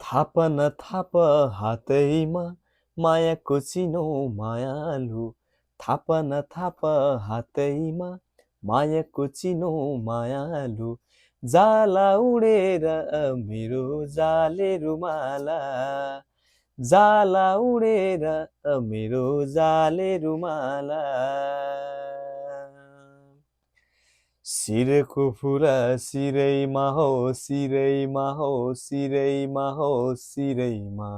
थाप न थाप हातैमा मायाको चिनो मायालु। थाप न थाप हातैमा मायाको चिनो मायालु। जाला उडेर मेरो जाले रुमाला। जाला उडेर मेरो जाले रुमाला। शिरको फुला शिरैमा हो शिरैमा हो शिरैमा हो शिरैमा।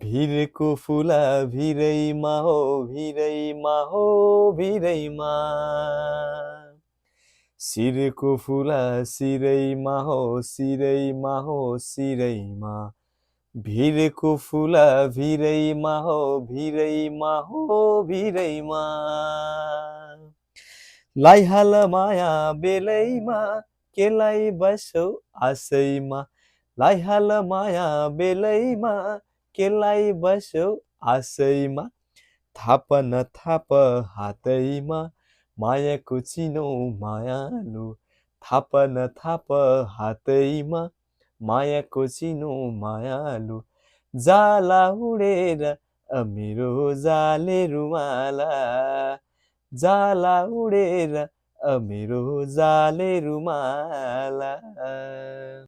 भिरको फुला भिरैमा हो भिरैमा हो भिरैमा। शिरको फुला शिरैमा हो शिरैमा हो शिरैमा। भिरको फुला भिरैमा हो भिरैमा हो भिरैमा। लाइहाल माया बेलैमा केलाई बसौ आशैमा। लाइहाल माया बेलैमा केलाई बसौ आशैमा। थाप न थाप हातैमा मायाको चिनो मायालु। थाप न थाप हातैमा मायाको चिनो मायालु। जाला उडेर मेरो जाले रुमाला। जाला उडेर मेरो जाले रुमाला।